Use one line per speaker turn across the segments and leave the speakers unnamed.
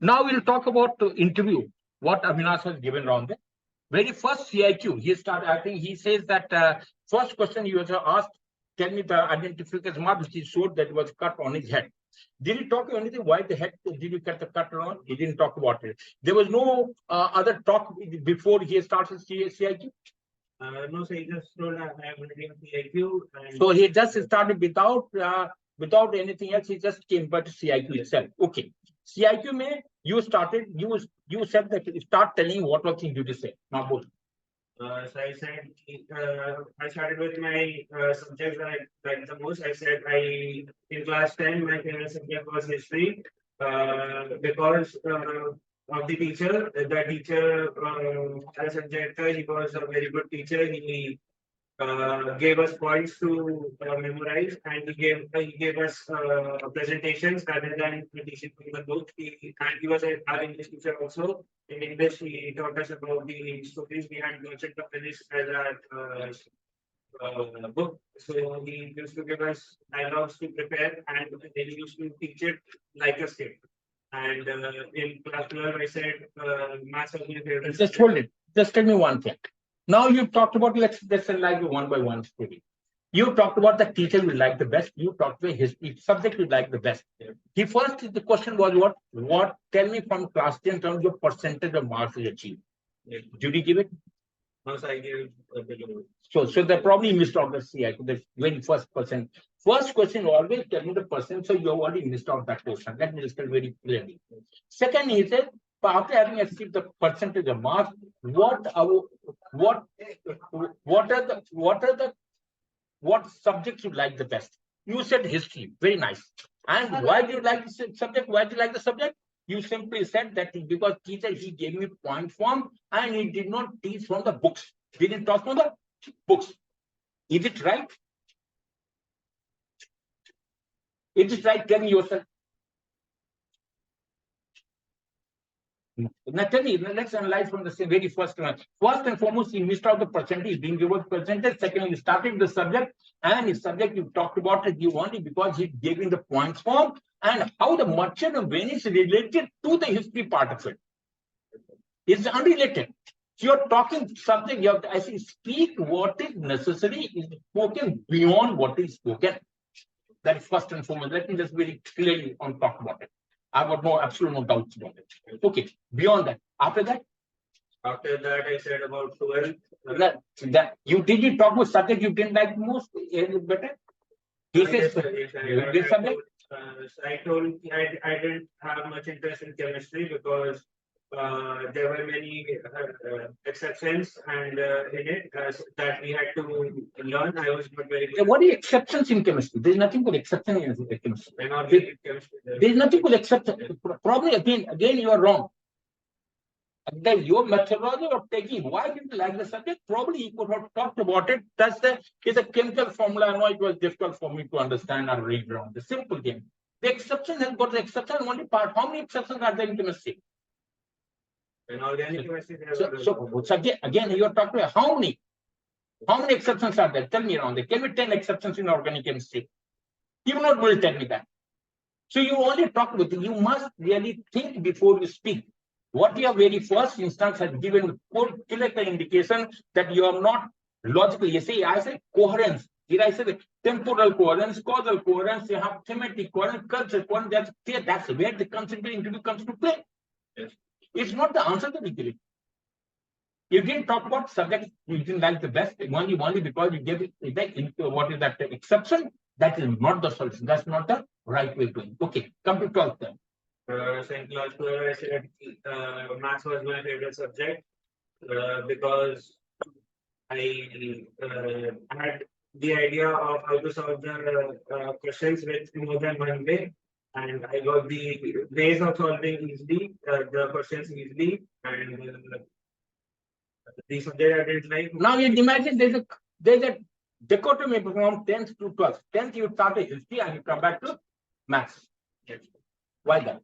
Now we'll talk about the interview, what Abhinas has given around there. Very first CIQ, he started, I think he says that first question he was asked, tell me the identification mark, which he showed that was cut on his head. Did he talk anything? Why the head did you cut the cut on? He didn't talk about it. There was no other talk before he started CIQ?
No, so he just told I have already CIQ.
So he just started without anything else. He just came back to CIQ itself. Okay. CIQ may you started you said that start telling what was thing you say. Now both.
So I said I started with my subjects that I liked the most. I said in class 10 my favorite subject was history because of the teacher. The teacher had a subject. He was a very good teacher. He gave us points to memorize, and he gave us presentations rather than teaching from the book. And he was our English teacher also. In English, he taught us about the stories behind Merchant of Venice as our book. So he used to give us dialogues to prepare, and then he used to teach it like a script. And in class 12, I said maths was my favorite.
Just hold it. Just tell me one thing. Now you talked about let's like one by one story. You talked about the teacher you like the best. You talked about his subject you like the best. The first the question was what? Tell me from class 10 in terms of percentage of marks you achieved. Did you give it?
Once I gave below.
So they probably missed out the CI. The very first percent. First question always tell me the percent. So you already missed out that question. That means very clearly. Second, he said after having achieved the percentage of marks, what subjects you like the best? You said history, very nice. And why do you like the subject? Why do you like the subject? You simply said that because teacher he gave me point form and he did not teach from the books. He didn't talk from the books. Is it right? Is it right? Tell me yourself. Now tell me, let's analyze from the very first one. First and foremost, he missed out the percentage being given percentage. Second, he started the subject, and his subject you talked about it, you only because he gave in the points form and how the Merchant of Venice related to the history part of it. It's unrelated. So you're talking something, you have to, I say, speak what is necessary is spoken beyond what is spoken. That is first and foremost. Let me just very clearly talk about it. I've got absolute no doubts about it. Okay, beyond that. After that?
After that, I said about 12.
That you did talk about subject you didn't like most better?
Yes,
This subject?
I told I didn't have much interest in chemistry because there were many exceptions and in it that we had to learn. I was not very good.
What are exceptions in chemistry? There's nothing called exception in chemistry. There's nothing called exception. Probably again you are wrong. Then your methodology of taking why didn't you like the subject? Probably you could have talked about it. It's a chemical formula. I know it was difficult for me to understand or read around. The simple game. The exception has got the exception only part. How many exceptions are there in chemistry?
In organic chemistry,
so again, you are talking about how many exceptions are there? Tell me around there. Can we 10 exceptions in organic chemistry? You will not will tell me that. So you only talk with you must really think before you speak. What your very first instance has given clear indication that you are not logical. You say, I say coherence. Did I say the temporal coherence, causal coherence, you have thematic coherence, cultural coherence, that's clear. That's where the concept interview comes to play.
Yes.
It's not the answer to be given. You didn't talk about subject you didn't like the best, only because you gave it into what is that exception. That is not the solution. That's not the right way to it. Okay, come to 12th then.
So in class 12, I said maths was my favorite subject because I had the idea of how to solve the questions with more than one way, and I got the ways of solving easily the questions easily, and the subject I didn't like.
Now you imagine there's a dichotomy from 10th to 12th. 10th you start a history and you come back to maths.
Yes.
Why that?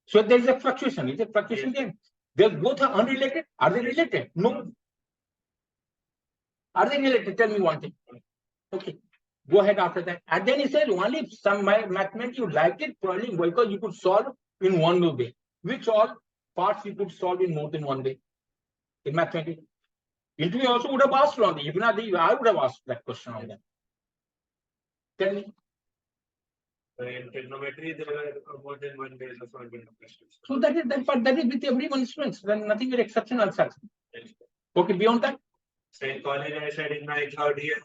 So there is a fluctuation. Is it fluctuation game? They both are unrelated. Are they related? No. Are they related? Tell me one thing. Okay. Go ahead after that. And then he said only if some mathematics you liked it probably because you could solve in one way. Which all parts you could solve in more than one way in mathematics? Interview also would have asked on the, if not, I would have asked that question on them. Tell me.
In trigonometry, there are more than one ways of solving the questions.
So that is with everyone's students. Then nothing very exceptional. Okay, beyond that.
So in college, I said in my third year,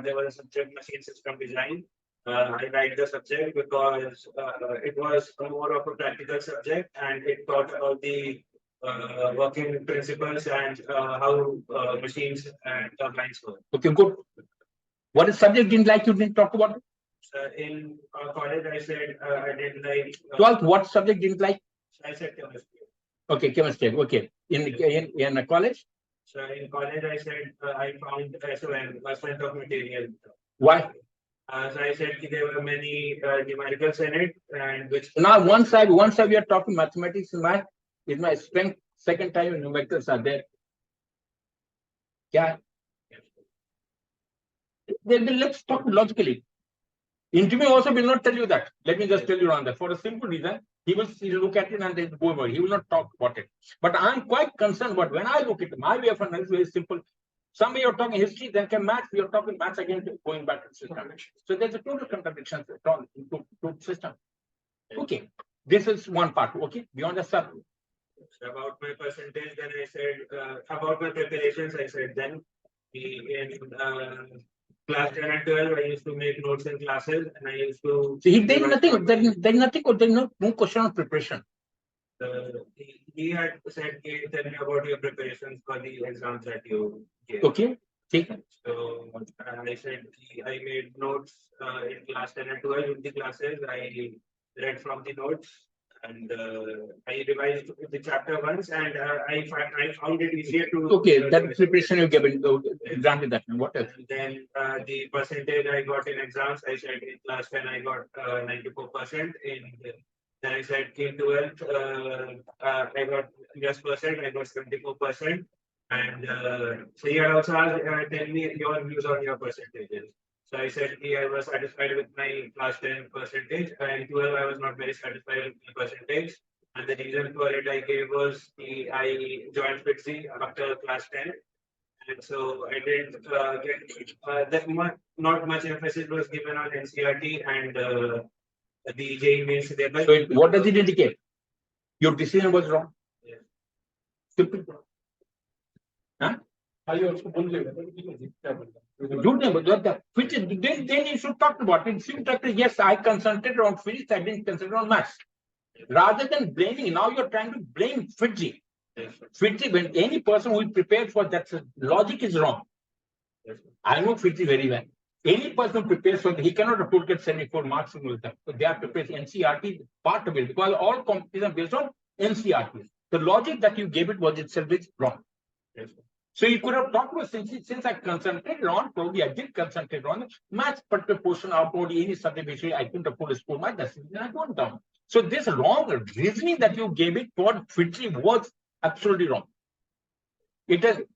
there was a subject machine system design. I liked the subject because it was more of a practical subject and it taught about the working principles and how machines and turbines work.
Okay, good. What is subject didn't like? You didn't talk about it?
In college, I said I didn't like.
12th, what subject didn't like?
I said chemistry.
Okay, chemistry. Okay. In college?
So in college, I said I found SOM, strength of material.
Why?
So I said there were many numericals in it, and which
now one side we are talking mathematics is my strength. Second time numericals are there. Yeah. Let's talk logically. Interview also will not tell you that. Let me just tell you on that. For a simple reason, he will look at it and then go over. He will not talk about it. But I'm quite concerned. But when I look at it, my way of analysis is very simple. Somebody you're talking history, then come maths, you're talking maths again, going back to the system. So there's a total contradiction to system. Okay, this is one part. Okay, beyond the sub.
About my percentage, then I said about my preparations. I said then in class 10 and 12, I used to make notes in classes, and I used to.
See, there's nothing. There's nothing. There's no question of preparation.
He had said, tell me about your preparations for the exams that you gave.
Okay.
So I said I made notes in class 10 and 12 in the classes. I read from the notes and I revised the chapter once, and I found it easier to.
Okay, that preparation you given, granted that. What else?
And then the percentage I got in exams, I said in class 10 I got 94%. Then I said in 12th I got just percent, I got 74%. And so he had also asked, tell me your views on your percentages. So I said I was satisfied with my class 10 percentage, and 12 I was not very satisfied with my percentage. And the reason for it I gave was I joined FITSI after class 10. And so I didn't get not much emphasis was given on NCRT and the JEE means thereby.
So what does it indicate? Your decision was wrong.
Yeah.
Simple. Huh?
I also believe
then you should talk about it. Yes, I concentrated on physics, I didn't concentrate on maths. Rather than blaming, now you're trying to blame FITSI. FITSI, when any person who is prepared for that, logic is wrong. I know FITSI very well. Any person prepares for he cannot afford to get 74 marks in them. So they are prepared NCRT part of it because all competition based on NCRT. The logic that you gave it was itself wrong. So you could have talked about since I concentrated on, probably I did concentrate on maths particular portion of probably any subject which I couldn't afford to score my decision, I went down. So this wrong reasoning that you gave it for FITSI was absolutely wrong. It does it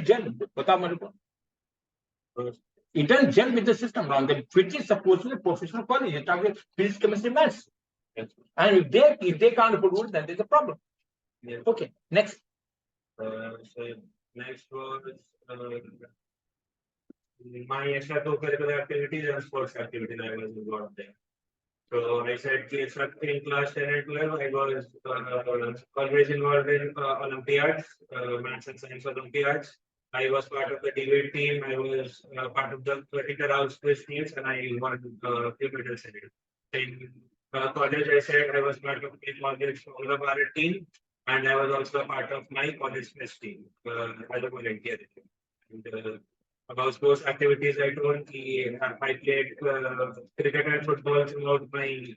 gel? It doesn't gel with the system now. The FITSI is supposed to be a professional college. You're talking physics, chemistry, maths. And if they can't afford it, then there's a problem.
Yes.
Okay, next.
So next was my extracurricular activities and sports activities I was involved there. So I said in class 10 and 12, I was always involved in Olympiads, maths and science Olympiads. I was part of the debate team. I was part of the inter-house quiz teams, and I won few medals in it. In college, I said I was part of the college Allahabad team, and I was also part of my college quiz team as a volunteer. And, about sports activities, I told I played cricket and football throughout my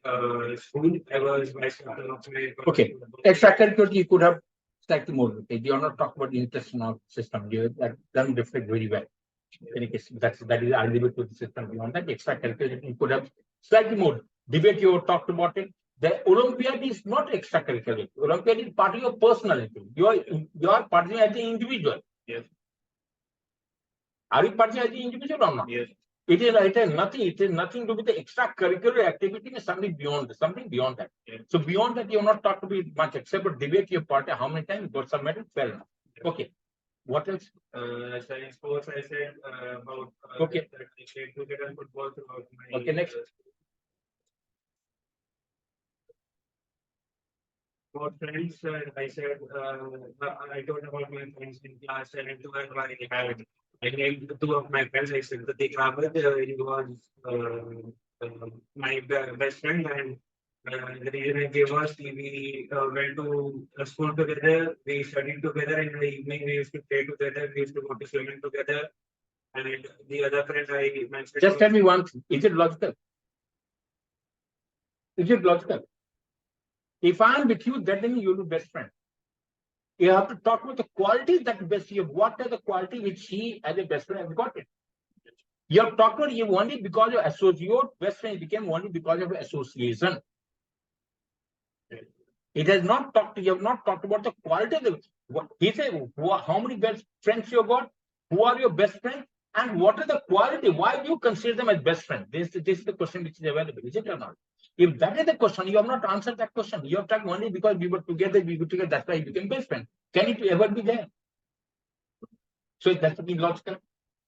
school. I was vice captain of my.
Okay, extracurricular you could have slightly more. Okay, you are not talking about the intestinal system. That doesn't reflect very well. In any case, that is arguable to the system. Beyond that, extracurricular you could have slightly more. Debate you talked about it. The Olympiad is not extracurricular. Olympiad is part of your personality. You are participating as an individual.
Yes.
Are you participating as an individual or not?
Yes.
It is nothing. It is nothing to do with the extracurricular activity. Is something beyond that.
Yeah.
So beyond that, you have not talked about much except for debate your party. How many times you got submitted? Fair enough. Okay. What else?
So in sports, I said about
Okay.
that I played cricket and football throughout my.
Okay, next.
About friends, I said I told about my friends in class 7 to and why I had. I named two of my friends. I said that they Abhad, he was my best friend, and the reason I gave was we went to school together. We studied together. In the evening, we used to play together. We used to go to swimming together. And the other friend I mentioned.
Just tell me one thing. Is it logical? Is it logical? If I am with you, that then you'll be best friend. You have to talk about the qualities that best you have. What are the quality which he as a best friend has got it? You have talked about you only because of associate, best friend became only because of association. It has not talked, you have not talked about the quality of the, he said, how many best friends you have got? Who are your best friends? And what are the quality? Why do you consider them as best friends? This is the question which is available, is it or not? If that is the question, you have not answered that question. You have talked only because we were together, that's why you became best friends. Can it ever be there? So that's been logical.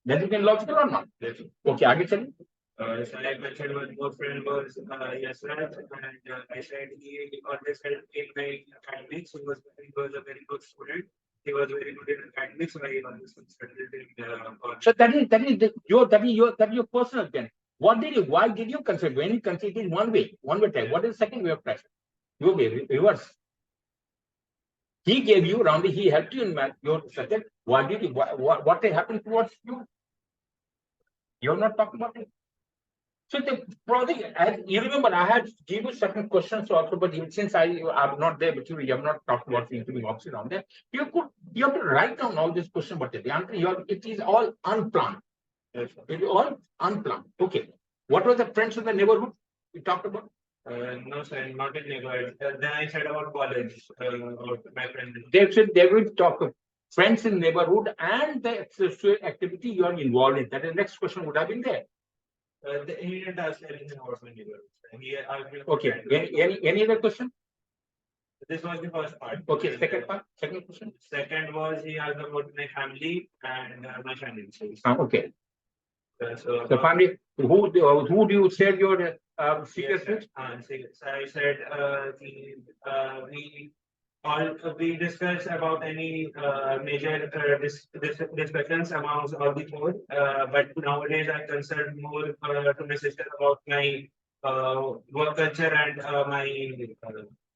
That has been logical or not? Okay, आगे चलिए.
So I mentioned one more friend was Yasraj, and I said he always helped in my academics. He was a very good student. He was very good in academics, so I always considered him.
So that is your personal then. Why did you consider? When you consider it one way type, what is the second way of pressure? Your way, reverse. He gave you roundly, he helped you in math, your subject. What happened towards you? You're not talking about it. So the probably, as you remember, I had given you certain questions also, but since I'm not there, but you have not talked about the interview option on there. You have to write down all these questions, but the answer it is all unplanned. It is all unplanned. Okay. What were the friends in the neighborhood we talked about?
No, sir, not in neighborhood. Then I said about college, about my friend.
They will talk of friends in neighborhood and the sexual activity you are involved in. That is the next question would have been there.
He didn't ask anything about my neighborhood.
Okay. Any other question?
This was the first part.
Okay, second part, second question.
Second was he asked about my family and my finances.
Okay.
So
family, who do you share your secrets with?
So I said we discussed about any major discussions amongst all the four. But nowadays I concerned more to my sister about my work culture and my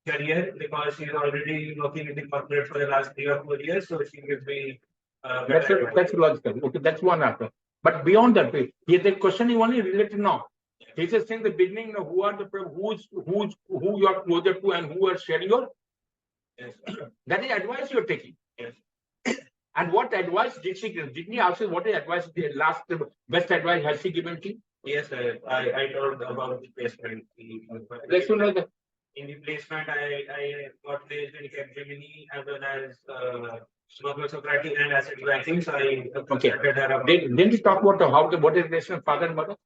career, because she's already working in the corporate for the last 3 or 4 years. So she gives me.
That's logical. Okay, that's one answer. But beyond that, the question is only related now. He says in the beginning, who are the who you are closer to and who are sharing your. Yes. That is advice you are taking. Yes. And what advice did she give? Didn't he ask you what advice, the last best advice has she given to you?
Yes, I told about the placement.
Let's know that.
In the placement, I got placed in Capgemini as well as Smoker Socrates and asset banking. So I consulted her about.
Didn't you talk about what is the relation of father and mother?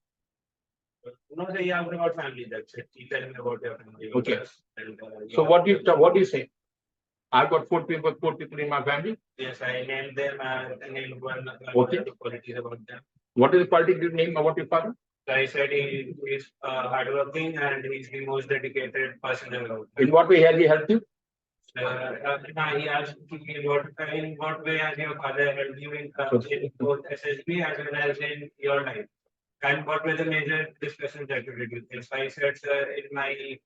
No, sir, he asked about family. That's it. He told me about their family.
Okay. And, so what do you say? I've got four people in my family.
Yes, I named them. I named one.
Okay.
The qualities about them.
What is the quality you name about your father?
So I said he is hardworking and he's the most dedicated person ever.
In what way has he helped you?
He asked in what way has your father helped you in both SSB as well as in your life? And what were the major discussions that you did with him? So I said, in my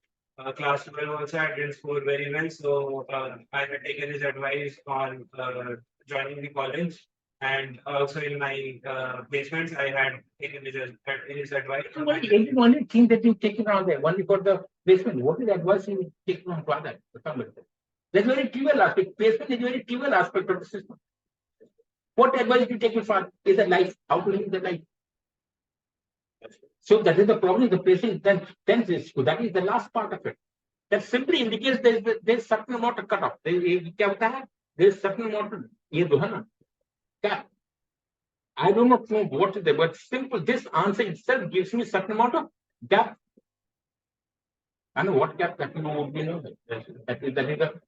class 12 also I didn't score very well. So I had taken his advice on joining the college. And also in my placements, I had taken his advice.
Only thing that you taken on there, only for the placement. What is the advice you taken on father? That's very trivial aspect. Placement is very trivial aspect of the system. What advice did you take your father? Is the life, how to live the life. So that is the problem. The placement then that is the last part of it. That simply indicates there's certain amount of cutoff. There's certain amount of ये जो है ना क्या I do not know what is there, but simple, this answer itself gives me certain amount of gap. I know what gap that you know, that is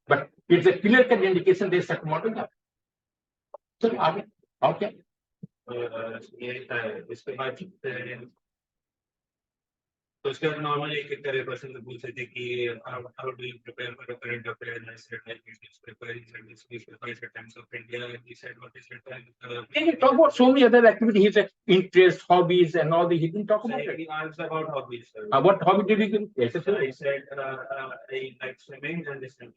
but it's a clear cut indication there's certain amount of gap. So, okay.
इसके बाद तो उसके बाद normally एक तरह question तो पूछ सकते कि how do you prepare for the current affair and I said like preparing for this newspaper times of India he said what is it
Can you talk about so many other activities, his interest, hobbies, and all the? He didn't talk about it.
He asked about hobbies.
What hobby did he give? Yes,
so I said I like swimming and listening.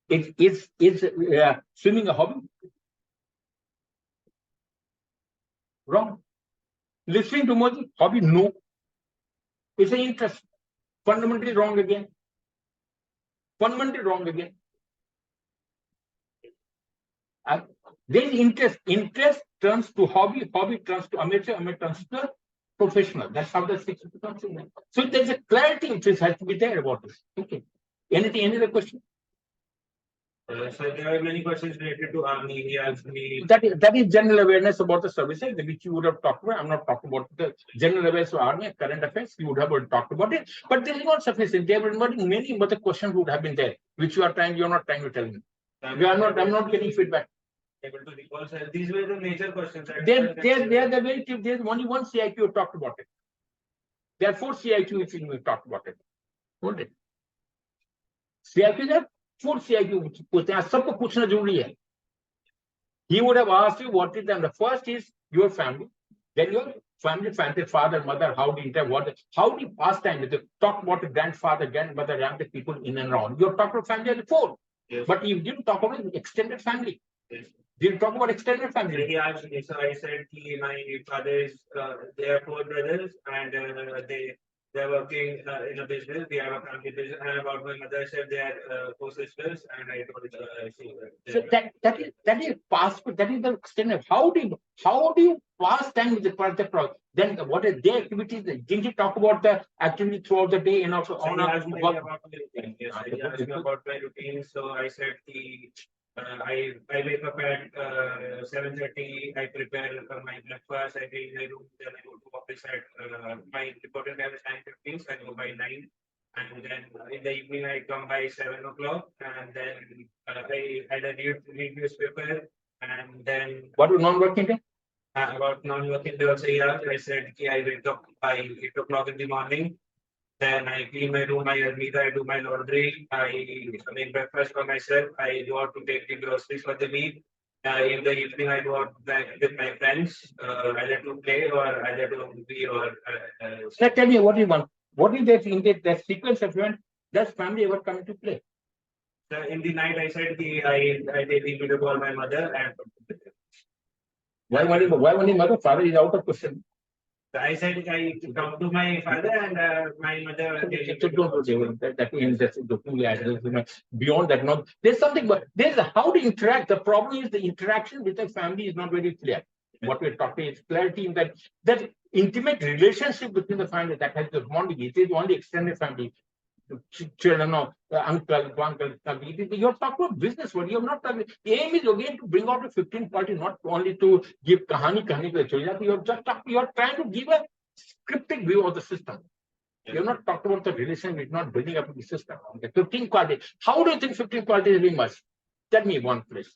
Is swimming a hobby? Wrong. Listening to music, hobby? No. It's an interest. Fundamentally wrong again. Fundamentally wrong again. There is interest. Interest turns to hobby. Hobby turns to amateur. Amateur turns to professional. That's how the six becomes. So there's a clarity interest has to be there about this. Okay. Anything? Any other question?
So there are many questions related to army. He asked me.
That is general awareness about the services, which you would have talked about. I'm not talking about the general awareness of army, current affairs. You would have talked about it, but this is not sufficient. There were many other questions would have been there, which you're not trying to tell me. I'm not getting feedback.
Able to recall, sir. These were the major questions.
They are the very few. There's only one CIQ who talked about it. There are 4 CIQ which we talked about it. Hold it. CIQ there. 4 CIQ पूछते हैं सबको पूछना जरूरी है. He would have asked you what is them. The first is your family, then your family, father, mother. How do you interact? How do you pass time with them? Talk about the grandfather, grandmother, and the people in and around. You talk about family before, yes. But you didn't talk about extended family. Yes. Didn't talk about extended family.
He asked me, so I said, my father is, they are 4 brothers, and they're working in a business. We have a family business. And about my mother, I said they are 4 sisters, and I told
so that is past. That is the extended. How do you pass time with the project? Then what are their activities? Didn't you talk about the activity throughout the day and also on
about my routine? Yes, he asked me about my routine. So I said I wake up at 7:30. I prepare my breakfast. I clean my room. Then I go to office at my reporting time is 9:15. So I go by 9, and then in the evening I come by 7 o'clock, and then I either read newspaper, and then
what is non-working day?
About non-working day also. Yeah, I said I wake up by 8 o'clock in the morning. Then I clean my room, I do my laundry, I make breakfast for myself, I go out to take the groceries for the week. In the evening, I go out with my friends, either to play or either to movie or.
Let's tell me what you want. What is that in that sequence of events? Does family ever come into play?
So in the night, I said I did video call my mother and.
Why only mother? Father is out of question.
I said I talked to my father and my mother.
Beyond that, no. There's something, but there's how to interact. The problem is the interaction with the family is not very clear. What we're talking is clarity in that intimate relationship between the family that has the bonding. It is only extended family. Children, uncle, you're talking about business. What you're not talking. The aim is again to bring out a 15 party, not only to give kahani. You're trying to give a scripted view of the system. You're not talking about the relation. It's not building up the system. The 15 quality. How do you think 15 quality is being much? Tell me one place.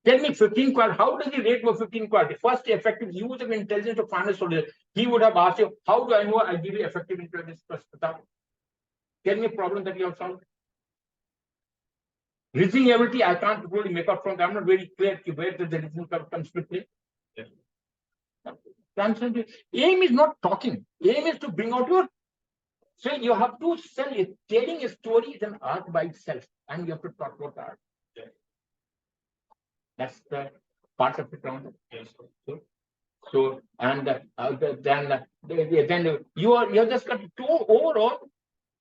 Tell me 15 quality. How does he rate for 15 quality? First, effective use of intelligence of finance soldier. He would have asked you, how do I know I give you effective intelligence? Tell me a problem that you have solved. Reasoning ability, I can't really make up from that. I'm not very clear where does the reasoning comes to play. Aim is not talking. Aim is to bring out your. So you have to sell it. Telling a story is an art by itself, and you have to talk about art. That's the part of it. So and then you just got to overall.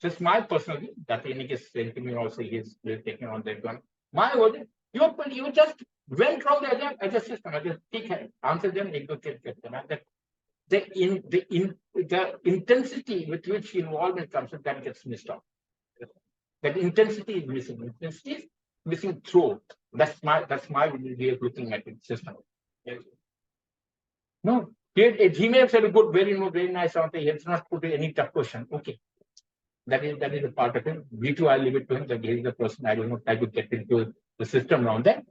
Just my personal view. That in case me also is taking on that one. My word, you just went from the other system. I just take answer them. The intensity with which involvement comes, that gets missed out. That intensity is missing. Intensity is missing through. That's my way of looking at it system.
Yes.
No, he may have said a good, very nice something. He has not put any tough question. Okay. That is a part of him. V2, I'll leave it to him. That he is the person. I don't know try to get into the system around that.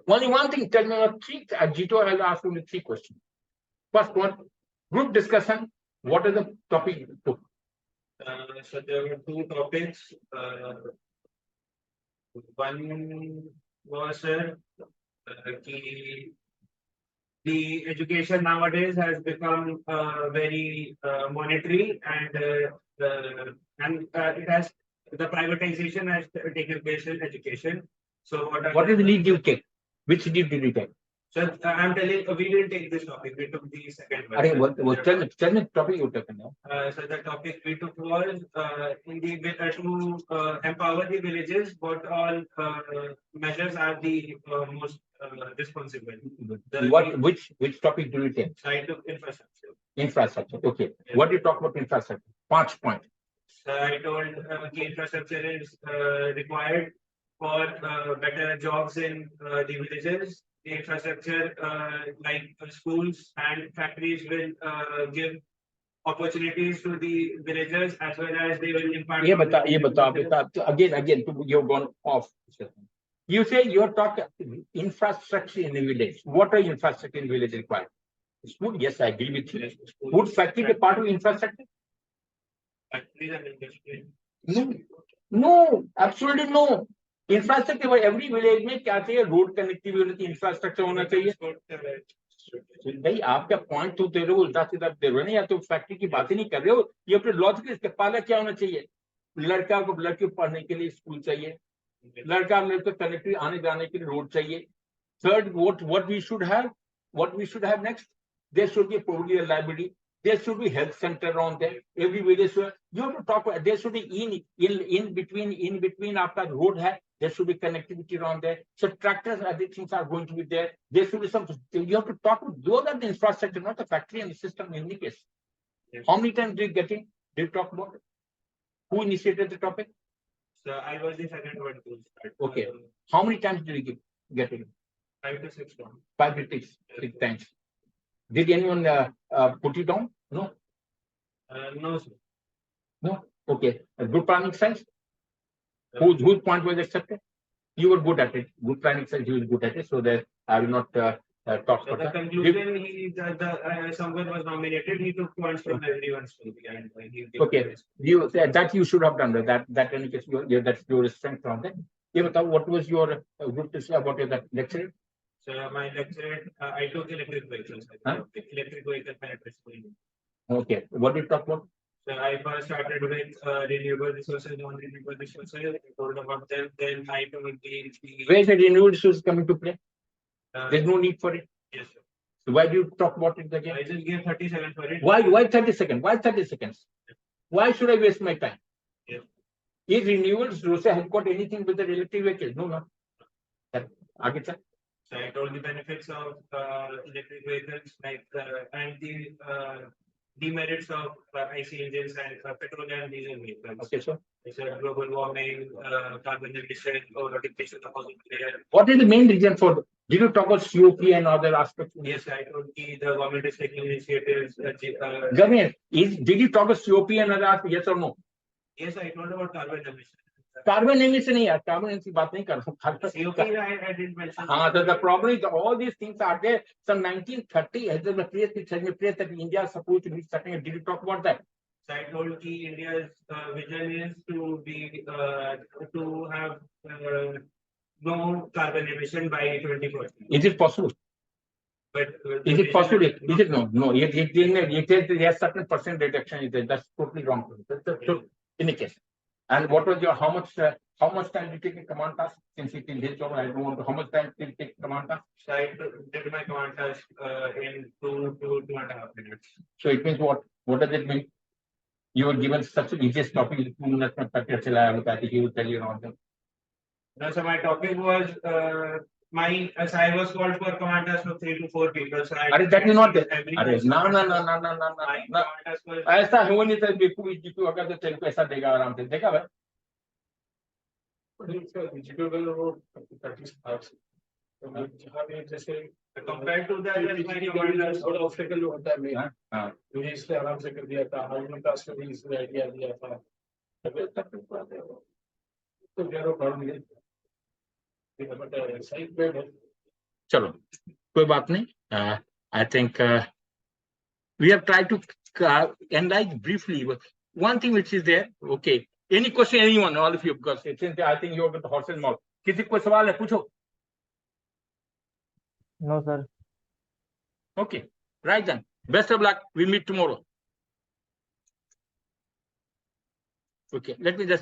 Only one thing, tell me about three. G2, I'll ask only three questions. First one, group discussion. What is the topic you took?
So there were two topics. One was the education nowadays has become very monetary, and it has the privatization has taken place in education. So
what is the lead you take? Which lead did you take?
So I'm telling we didn't take this topic. We took the second one.
Tell me the topic you took now.
So the topic we took was to empower the villages. What all measures are the most responsible?
Which topic do you take?
I took infrastructure.
Infrastructure. Okay. Yes. What do you talk about infrastructure? 5 points.
So I told the infrastructure is required for better jobs in the villages. The infrastructure like schools and factories will give opportunities to the villagers as well as they will impact.
Again, you've gone off. You say you're talking infrastructure in the village. What are infrastructure in the village required? Food, yes, I agree with you. Food factory is part of infrastructure?
Factories and industry.
No, absolutely no. Infrastructure every village में क्या चाहिए road connectivity infrastructure होना चाहिए भाई आपका point तो दे रहे हो उल्टा सीधा दे रहे हो या तो फैक्ट्री की बात ही नहीं कर रहे हो ये अपने लॉजिक इसके पहले क्या होना चाहिए लड़का को लड़की पढ़ने के लिए स्कूल चाहिए लड़का लड़के कनेक्टिविटी आने जाने के लिए रोड चाहिए third what we should have next there should be probably a library. There should be health center on there. Every village, you have to talk about. There should be in between after the road hai. There should be connectivity around there. So tractors, other things are going to be there. There should be some. You have to talk about those are the infrastructure, not the factory and the system in any case. Yes. How many times did you get in? Did you talk about it? Who initiated the topic?
So I was the second one to start.
Okay. How many times did you get in?
5 to 6 times.
5 to 6 times. Did anyone put it down? No.
No, sir.
No. Okay. Good planning science. Whose point was accepted? You were good at it. Good planning science. You were good at it. So that I will not talk about
that. The conclusion, someone was nominated. He took points from everyone's and
okay. That you should have done that. In case that's your strength on that. What was your group to say about that lecture?
So my lecture, I took electric vehicles. Electric vehicle penetration.
Okay. What did you talk about?
So I first started with renewable resources, non-renewable resources. I told about them. Then I told the
where is the renewable resources coming to play? There's no need for it.
Yes, sir.
So why do you talk about it again?
I just gave 30 seconds for it.
Why 30 seconds? Why 30 seconds? Why should I waste my time?
Yes.
Is renewable resources have got anything with the electric vehicles? No. Agit,
so I told the benefits of electric vehicles, like and the demerits of IC engines and petrol and diesel vehicles.
Okay, sir.
It's global warming, carbon emission, or depletion of ozone layer.
What is the main reason for? Did you talk about COP and other aspects?
Yes, I told the government is taking initiatives.
Government did you talk about COP and other aspects? Yes or no?
Yes, I told about carbon emission.
Carbon emission नहीं यार carbon emission बात नहीं कर
सकता I didn't mention
हाँ so the problem is all these things are there some 1930 as the place that India is supposed to be starting did you talk about that
so I told ki India's vision is to be to have no carbon emission by 2040
is it possible
but
is it possible is it no it is there certain percent reduction is there that's totally wrong so in any case. And what was your how much time did you take a command task? Since it is his job, I don't want to. How much time did you take command task?
So I did my command task in 2.5 minutes.
So it means what? What does it mean? You were given such an easiest topic. 2 minutes he will tell you all them.
No, so my topic was I was called for command task of 3 to 4 people. So
that is not there. No. ऐसा हो नहीं सकता बिल्कुल अगर तो तेरे को ऐसा देगा आराम से देखा भाई
Compared to that, that's my command.
थोड़ा ऑब्स्टेकल जो होता है मेन,
हाँ
मुझे इसलिए आराम से कर दिया था, हार्डली टास्क में इसलिए आइडिया दिया था, तो ज़्यादा प्रॉब्लम नहीं, बट साइड पे है।
चलो कोई बात नहीं. I think we have tried to analyze briefly one thing which is there. Okay, any question, anyone, all of you, because since I think you're with the horse's mouth. किसी को सवाल है पूछो.
No, sir.
Okay, right then. Best of luck. We meet tomorrow. Okay, let me just